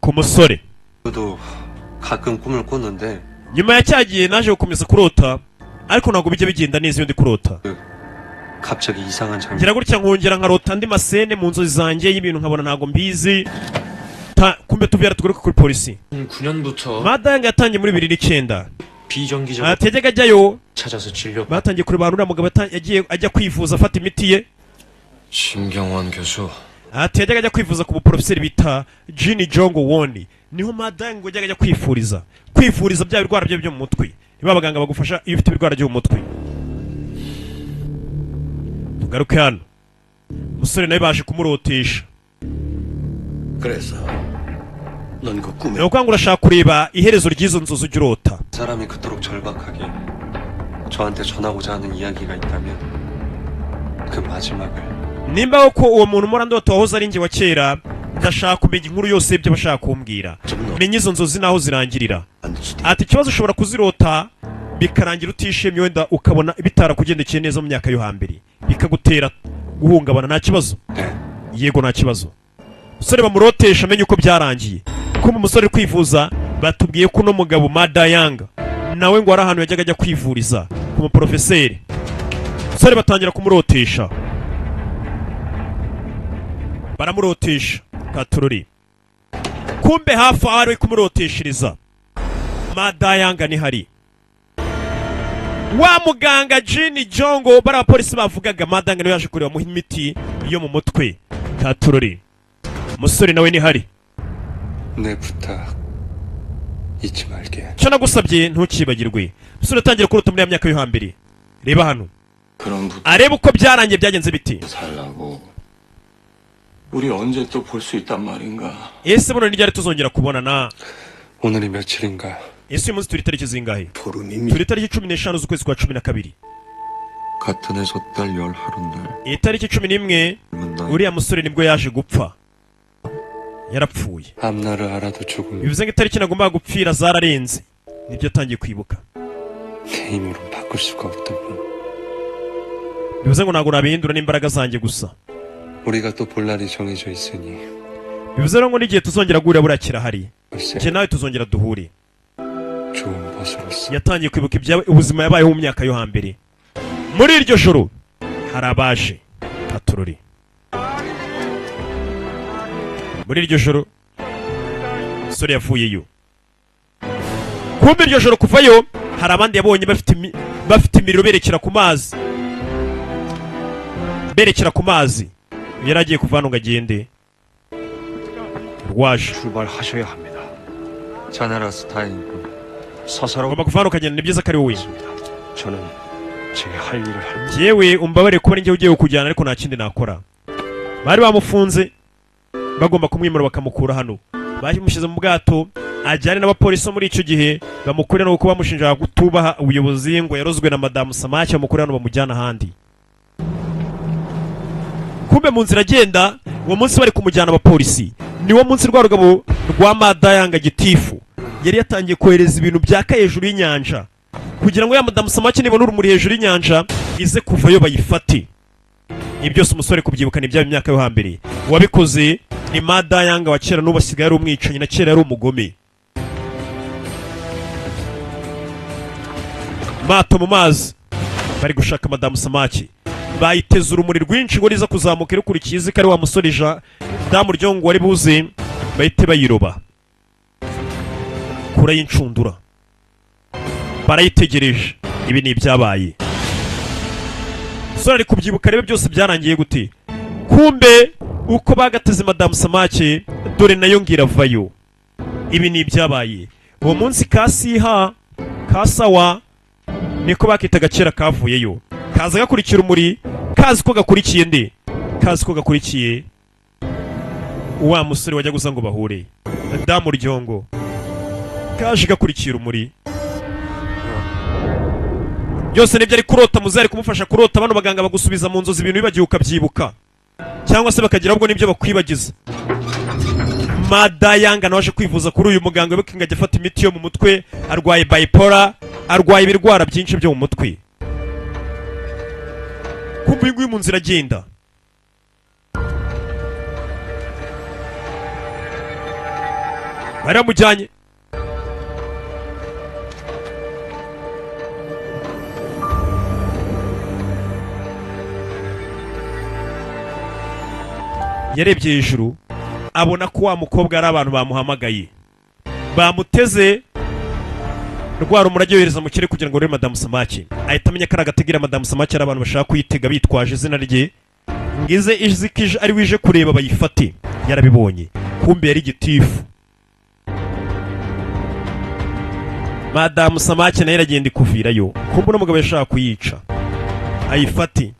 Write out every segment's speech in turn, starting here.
ku musore 저도 가끔 꿈을 꿨는데 nyuma ya cyagiye naje gukomeza kurota ariko ntabwo bijya bigenda neza iyo ndi kurota 갑자기 이상한 장면 ngira gutya nkongera nkarota andi masene mu nzozi zanjye y'ibintu nkabona ntabwo mbizi kumbe tubyara tugaruka kuri polisi 2009년부터 madanga yatangiye muri 2009 비정기적 ategeka ajyayo 찾아서 진료 batangiye kureba uriya mugabo yagiye ajya kwivuza afata imiti ye 신경원 교수 ategeka ajya kwivuza ku buporofeseri bita Jin Jongo Won niho madanga ujyaga ajya kwifuriza bya birwara byo mu mutwe niba abaganga bagufasha iyo ufite ibirwara byo mu mutwe tugaruke hano umusore nawe baje kumurotesha 그래서 넌 그 꿈에 nuko ngo urashaka kureba iherezo ry'izo nzozi ujya urota 사람이 그토록 절박하게 저한테 전하고자 하는 이야기가 있다면 그 마지막을 nimba ko uwo muntu umura ndota wahoze ari njye wa kera ndashaka kumenya inkuru yose y'ibyo bashaka kumbwira menya izo nzozi naho zirangirira ati ikibazo ushobora kuzirota bikarangira utishimye wenda ukabona bitarakugendekeye neza mu myaka yo hambere bikagutera guhungabana nta kibazo yego nta kibazo umusore bamurotesha amenye uko byarangiye kumva umusore uri kwivuza batubwiye ko uno mugabo Madayanga nawe ngo ari ahantu yajyaga ajya kwivuriza ku muporofeseri umusore batangira kumurotesha baramurotesha katururi kumbe hafi aho ari kumuroteshereza Madayanga ni hari wa muganga Jin Jongo bari abapolisi bavugaga Madayanga niwe yaje kureba mu imiti yo mu mutwe katururi umusore nawe ni hari 내 부탁 잊지 말게 cyo nagusabye ntukibagirwe umusore atangira kurota muri ya myaka yo hambere reba hano 그런 부탁 areba uko byarangiye byagenze biti 살라고 우리 언제 또 볼 수 있단 말인가 ese buno n'iryari tuzongera kubonana 오늘이 며칠인가 ese uyu munsi turi tariki zingahe 보름이미 turi tariki 15 z'ukwezi kwa 12 같은 해 섣달 11날 itariki 11 uriya musore nibwo yaje gupfa yarapfuye 앞날을 알아도 조금 bivuze ngo itariki nagombaga gupfira zararenze nibyo atangiye kwibuka 내 힘으로 바꿀 수가 없다고 bivuze ngo ntabwo nabihindura n'imbaraga zanjye gusa 우리가 또 볼 날이 정해져 있으니 bivuze ngo n'igihe tuzongera guhura buriya kirahari 글쎄 njye nawe tuzongera duhure 좋은 벗으로서 yatangiye kwibuka ubuzima yabayeho mu myaka yo hambere muri iryo joro hari abaje paturori muri iryo joro umusore yavuyeyo kumbe iryo joro kuvayo hari abandi yabonye bafite imiriro berekera ku mazi yari agiye kuva hano ngo agende rwaje 출발하셔야 합니다. 자나라 스타일군 서서로 ugomba kuva hano ukagenda ni byiza ko ari wowe 저는 제 할 일을 할 yewe umbabarire kuba njye ugiye kujyana ariko nta kindi nakora bari bamufunze bagomba kumwimura bakamukura hano bamushyize mu bwato ajyane n'abapolisi muri icyo gihe bamukure no kuba bamushinja gutubaha ubuyobozi ngo yarozwe na madamu Samaki bamukure hano bamujyana ahandi kumbe mu nzira agenda uwo munsi bari kumujyana abapolisi niwo munsi rwa rugabo rwa Madayanga gitifu yari yatangiye kohereza ibintu byaka hejuru y'inyanja kugira ngo ya madamu Samaki nibona urumuri hejuru y'inyanja ize kuvayo bayifate ibi byose umusore kubyibuka ni bya myaka yo hambere wabikoze ni Madayanga wa kera n'ubu asigaye ari umwicanyi na kera yari umugome mato mu mazi bari gushaka madamu Samaki bayiteze urumuri rwinshi ngo riza kuzamuka rukurikiye izi ko ari wa musore damu ryongo wari buze bahite bayiroba kura y'incundura barayitegereje ibi ni ibyabaye umusore ari kubyibuka rebe byose byarangiye gute kumbe uko bagateze madamu Samaki dore nayo ngira vayo ibi ni ibyabaye uwo munsi kasiha kasawa niko bakitaga kera kavuyeyo kaza gakurikira umuri kazi ko gakurikiye nde kazi ko gakurikiye wa musore wajya gusa ngo bahure damu ryongo kaje gakurikira umuri byose nibyo ari kurota muzari kumufasha kurota bano baganga bagusubiza mu nzozi ibintu bibagiye ukabyibuka cyangwa se bakagira ubwo nibyo bakwibagiza Madayanga naje kwivuza kuri uyu muganga we kinga afata imiti yo mu mutwe arwaye bipolar arwaye ibirwara byinshi byo mu mutwe kumva uyu nguyu mu nzira agenda bari bamujyanye. Yarebye hejuru abona ko wa mukobwa ari abantu bamuhamagaye, bamuteze rwa rumurage yohereza mu kirere kugira ngo urebe Madamu Samaki. Ahita amenya ko ari agategera Madamu Samaki ari abantu bashaka kuyitega bitwaje izina rye, ngize izikije ari wije kureba bayifate. Yarabibonye, kumbe yari gitifu. Madamu Samaki nayo iragenda ikuvirayo, kumbe n'umugabo yashaka kuyica ayifate.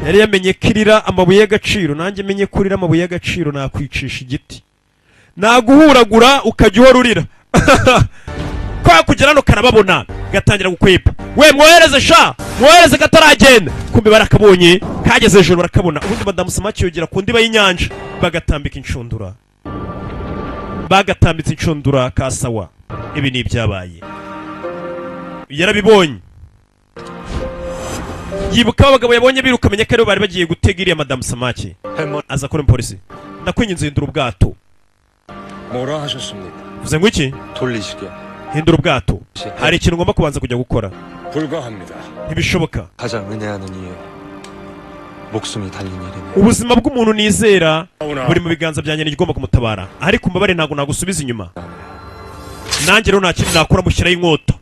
Yari yamenye kirira amabuye y'agaciro, nanjye menye kurira amabuye y'agaciro nakwicisha igiti, naguhuragura ukajya uhorurira kwa kugera no karababona gatangira gukwepa. We mwohereze sha, mwohereze kataragenda. Kumbe barakabonye kageze hejuru barakabona. Ubundi Madamu Samaki yogera ku ndiba y'inyanja, bagatambika inshundura, bagatambitse inshundura kasawa. Ibi ni ibyabaye, yarabibonye. Yibuka abagabo yabonye biruka, amenye ko aribo bari bagiye gutega iriya Madamu Samaki. Aza kuri polisi, ndakwinginze hindura ubwato. 뭐라 하셨습니까? Uvuze ngo iki? 돌리시게. Hindura ubwato, hari ikintu ngomba kubanza kujya gukora. 불가합니다. Ntibishoboka. 가장 은혜하는 이에 목숨이 달린 일이네. Ubuzima bw'umuntu nizera buri mu biganza byanjye, nigomba kumutabara. Ariko mbabare ntago nagusubiza inyuma. Nanjye rero nta kintu nakora, mushyiraho inkota.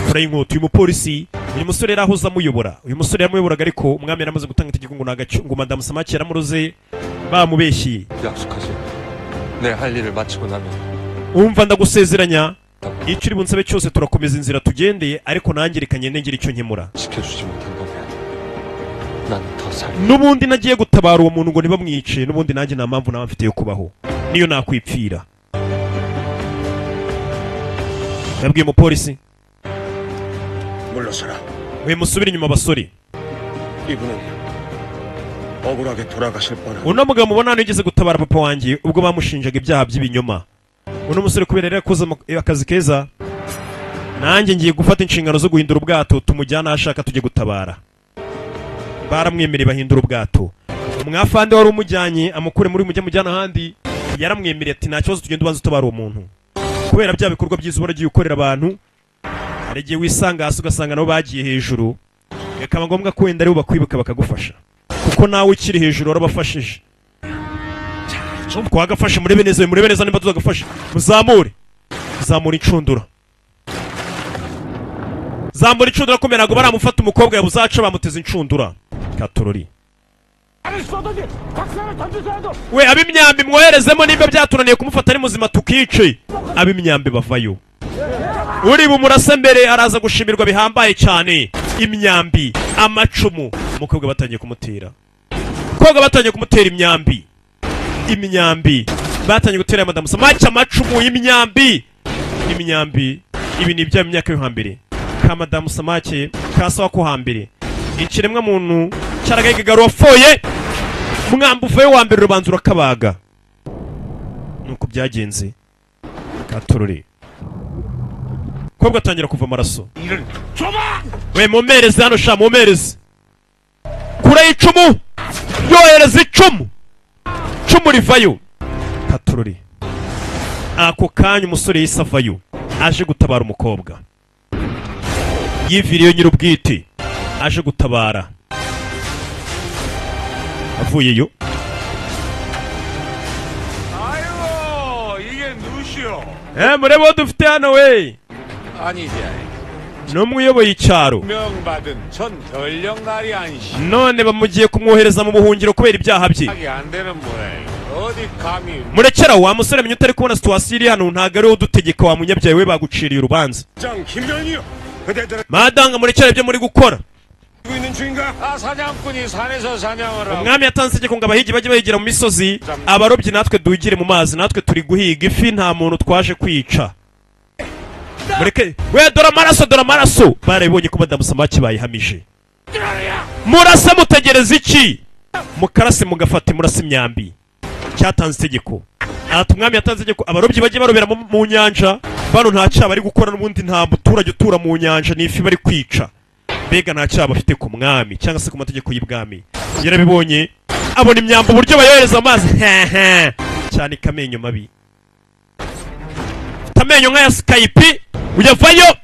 Kora inkota. Uyu mupolisi, uyu musore yari ahuze amuyobora. Uyu musore yamuyoboraga, ariko umwami yaramaze gutanga itegeko ngo Madamu Samaki yaramuroze, bamubeshyi. 약속하지. 내 할 일을 마치고 나면 Umva ndagusezeranya, icyo uri bunsabe cyose turakomeza inzira tugendeye, ariko nanjye reka ngende ngira icyo nkemura. 지켜주지 못한 거면 나는 더 살. N'ubundi nagiye gutabara uwo muntu ngo ntibamwice, n'ubundi nanjye nta mpamvu naba mfite yo kubaho, niyo nakwipfira. Yabwiye umupolisi, 물러서라. we musubire inyuma basore. 이분은 억울하게 돌아가실 뻔한 Uno mugabo mubona hano yigeze gutabara papa wanjye ubwo bamushinjaga ibyaha by'ibinyoma. Uno musore kubera yari yakoze akazi keza, nanjye ngiye gufata inshingano zo guhindura ubwato tumujyana ashaka tujye gutabara. Baramwemereye bahindura ubwato. Umwafande wari umujyanye amukure muri mujye mujyana ahandi, yaramwemereye ati nta kibazo tugenda ubanza utabara uwo muntu. Kubera bya bikorwa byiza ubaragiye ukorera abantu, hari igihe wisanga hasi ugasanga nabo bagiye hejuru, bikaba ngombwa ko wenda aribo bakwibuka bakagufasha, kuko nawe ukiri hejuru warabafashije. Twagafashe murebe neza nimba tuzagafashe. Muzamure incundura, zamura incundura. Komera ntabwo baramufata umukobwa yabuzaca, bamuteze incundura. Katorori, we ab'imyambi mwoherezemo, nimba byatunaniye kumufata ari muzima tukice. Ab'imyambi bavayo, uri bumurase mbere araza gushimirwa bihambaye cyane. Imyambi, amacumu, umukobwa batangiye kumutera, imyambi. Imyambi batangiye gutera Madamu Samaki amacumu y'imyambi. Ibi ni ibya myaka yo hambere, ka Madamu Samaki kasawa ko hambere. Ikiremwa muntu cyaragayigaga wafoye, mwamba uvuye wa mbere rubanza urakabaga. Nuko byagenze. Katorore, kobwa atangira kuva amaraso. We mumereze hano sha, mumereze. Kura icumu, yohereza icumu, cumu rivayo. Katorore, ako kanya umusore yise avayo, aje gutabara umukobwa. Yiviriyo nyir'ubwite, aje gutabara. Avuyeyo, murebe uwo dufite hano we. 아니지. N'umwe uyoboye icyaro, 명받은 전 전령날이 아니시. none bamugiye kumwohereza mu buhungiro kubera ibyaha bye. 하기 안 되는 모양이고 어디 감히. Murekera wa musore, menye utari kubona situation iri hano, ntago ari wowe udutegeka, wa munyabyaye we baguciriye urubanza. 장 김명이요. 그대들 Madanga murekera ibyo muri gukora. 알고 있는 중인가? 아 사냥꾼이 산에서 사냥을 하고. Umwami yatanze itegeko ngo abahigi bajye bahigira mu misozi, abarobyi natwe duhigire mu mazi. Natwe turi guhiga ifi, nta muntu twaje kwica. Mureke, we dore amaraso. Barabibonye ko Madamu Samaki bayihamije. Murase mutegereza iki? Mukarase mugafata murase imyambi. Cyatanze itegeko, ati umwami yatanze itegeko abarobyi bajye barobera mu nyanja. Bano nta cyaha bari gukora, n'ubundi nta muturage utura mu nyanja, ni ifi bari kwica. Mbega nta cyaha bafite ku mwami cyangwa se ku mategeko y'ibwami. Yarabibonye, abona imyambi uburyo bayohereza amazi cyane, ikamenyo mabi. amenyo nk'aya Skype uyavayo,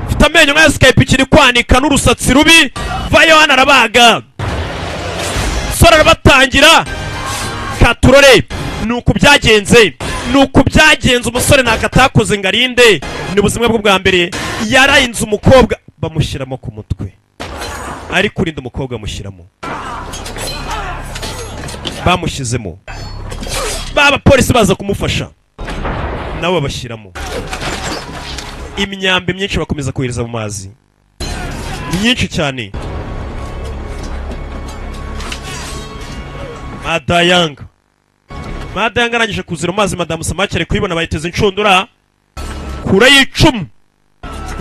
ufite amenyo nk'aya Skype kiri kwanika n'urusatsi rubi, vayo hano arabaga. Sora arabatangira katurore. Nuko byagenze, nuko byagenze, umusore ntako atakoze ngo arinde. Ni ubuzima bwe bwa mbere yarayinze umukobwa bamushyiramo ku mutwe, ari kurinda umukobwa amushyiramo, bamushyizemo, baba polisi baza kumufasha nabo babashyiramo. Imyambi myinshi bakomeza kohereza mu mazi, myinshi cyane. Madayanga arangije kuzira amazi, Madamu Samaki ari kuyibona, bayiteze inshundura kure y'icumu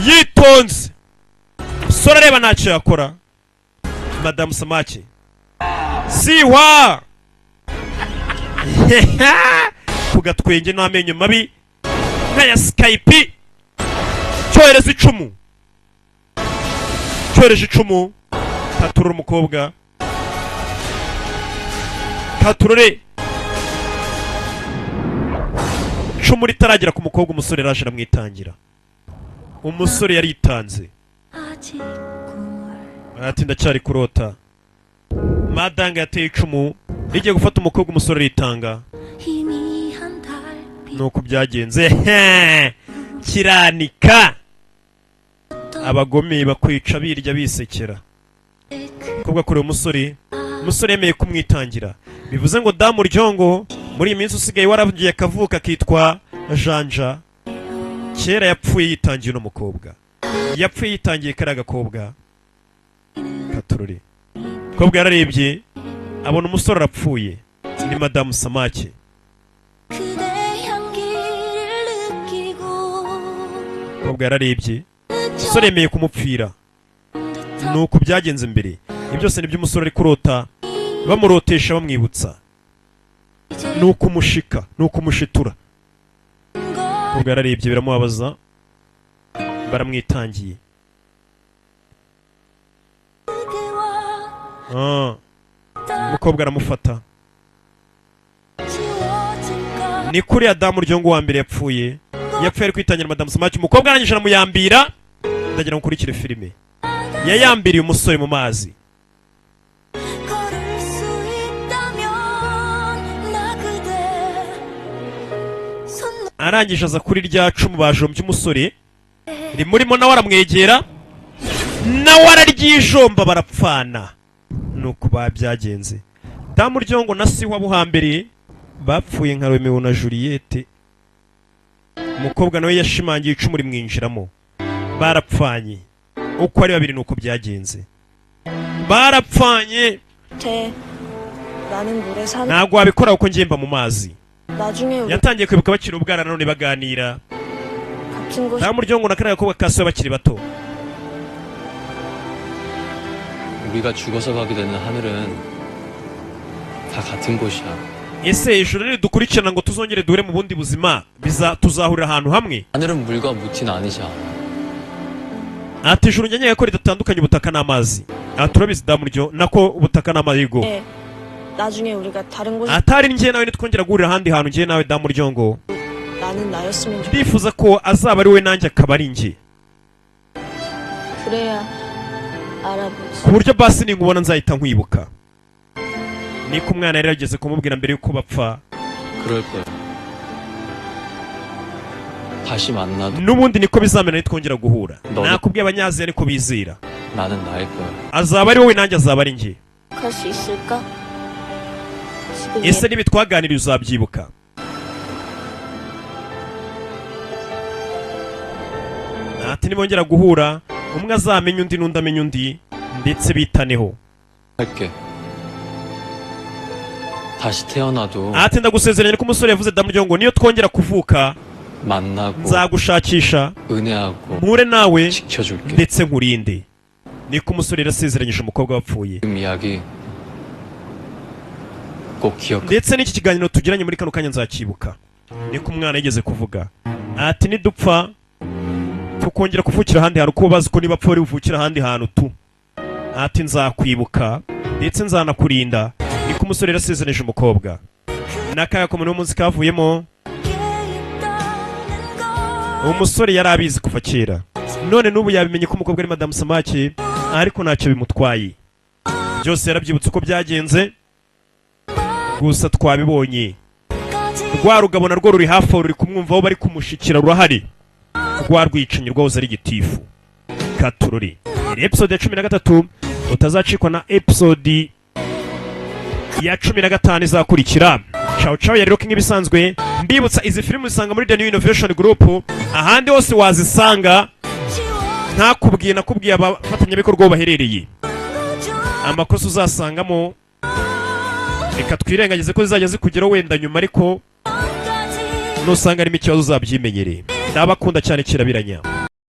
yitonze. Sora areba ntacyo yakora. Madamu Samaki siwa ku gatwenge n'amenyo mabi nk'aya Skype, cyohereza icumu, cyohereje icumu. Katurore umukobwa, katurore. Icumu ritaragera ku mukobwa, umusore raje aramwitangira. Umusore yaritanze ati ndacyari kurota. Madanga yateye icumu rigiye gufata umukobwa, umusore ritanga. Nuko byagenze kiranika. Abagome bakwica birya bisekera. Umukobwa kure umusore, umusore yemeye kumwitangira. Bivuze ngo Damu Ryongo muri iyi minsi usigaye waragiye akavuka kitwa Janja. Kera yapfuye yitangiye n'umukobwa, yapfuye yitangiye kari agakobwa. Katurore umukobwa yararebye abona umusore arapfuye, ni Madamu Samaki. Umukobwa yararebye, umusore yemeye kumupfira. Nuko byagenze mbere. Ibi byose nibyo umusore ari kurota, bamurotesha bamwibutsa. Nuko umushika, nuko umushitura. Umukobwa yararebye biramubabaza, baramwitangiye. Umukobwa aramufata. Ni kuri ya Damu Ryongo wa mbere yapfuye, yapfuye ari kwitangira Madamu Samaki. Umukobwa arangije aramuyambira. Ndagira ngo ukurikire filime. Yayambiriye umusore mu mazi. Arangije aza kuri rya cumu bajombye umusore rimurimo, nawe aramwegera, nawe araryijomba, barapfana. Nuko babyagenze. Damu Ryongo na si wabo hambere bapfuye nka Romeo na Juliette. Umukobwa nawe yashimangiye icumu rimwinjiramo, barapfanye. Uko ari babiri nuko byagenze, barapfanye. Ntabwo wabikora uko ngemba mu mazi. Yatangiye kwibuka bakiri ubwana, none baganira. Damu Ryongo na kariya gakobwa kasiwe bakiri bato. 우리가 죽어서 가게 되는 하늘은 다 같은 곳이야. Ese ijuru ridukurikirana ngo tuzongere duhure mu bundi buzima, tuzahurira ahantu hamwe? 하늘은 물과 무티는 아니잖아. Ati ijuru njye ko ridatandukanye ubutaka n'amazi. Turabizi Damu Ryongo nako ubutaka n'amazi go. 나중에 우리가 다른 곳에 Atari njye nawe nitwongera guhurira ahandi hantu, njye nawe Damu Ryongo. 나는 나였으면 좋겠어. Ndifuza ko azaba ari we nanjye akaba ari njye, 그래야 알아보지. ku buryo basi ningubona nzahita nkwibuka. Niko umwana yari yageze kumubwira mbere yuko bapfa. 그럴 거야. 다시 만나도 N'ubundi niko bizamera nitwongera guhura. Nakubwiye abanyaziya niko bizira. 나는 나일 거야. Azaba ari wowe nanjye azaba ari njye. 할 수 있을까? 지금 Ese nibi twaganiriye uzabyibuka? Ati nibongera guhura umwe azamenya undi n'undi amenya undi, ndetse bitaneho. 할게. 다시 태어나도 Ati ndagusezeranya ko umusore yavuze Damu Ryongo, niyo twongera kuvuka 만나고 nzagushakisha, 은혜하고 mpure nawe 지켜줄게. ndetse nkurinde. Niko umusore yarasezeranyije umukobwa wapfuye. 지금 이야기 꼭 기억. Ndetse n'iki kiganiro tugiranye muri kano kanya nzakibuka. Niko umwana yigeze kuvuga. Ati nidupfa tukongera kuvukira ahandi hantu, kuko bazi ko niba pfa buvukira ahandi hantu tu. Ati nzakwibuka ndetse nzanakurinda. Niko umusore yarasezeranyije umukobwa. N'akaya ko muri uwo munsi kavuyemo uwo musore yari abizi kuva kera, none n'ubu yabimenye ko umukobwa ari madamu Samaki, ariko ntacyo bimutwaye. Byose yarabyibutse uko byagenze, gusa twabibonye rwa rugabo narwo ruri hafi aho, ruri kumwumva aho bari kumushikira, rurahari. Rwa rwicanyi rwahoze ari gitifu. Katurori. Iri episode ya 13 utazacikwa na episode ya 15 izakurikira. Ciao ciao ya Rock nk'ibisanzwe. Mbibutsa izi filime usanga muri The New Innovation Group, ahandi hose wazisanga ntakubwiye, nakubwiye abafatanyabikorwa baherereye. Amakosa uzasangamo reka twirengagize ko zizajya zikugeraho wenda nyuma, ariko nusanga arimo ikibazo uzabyimenyereye. Ndabakunda cyane kirabiranya.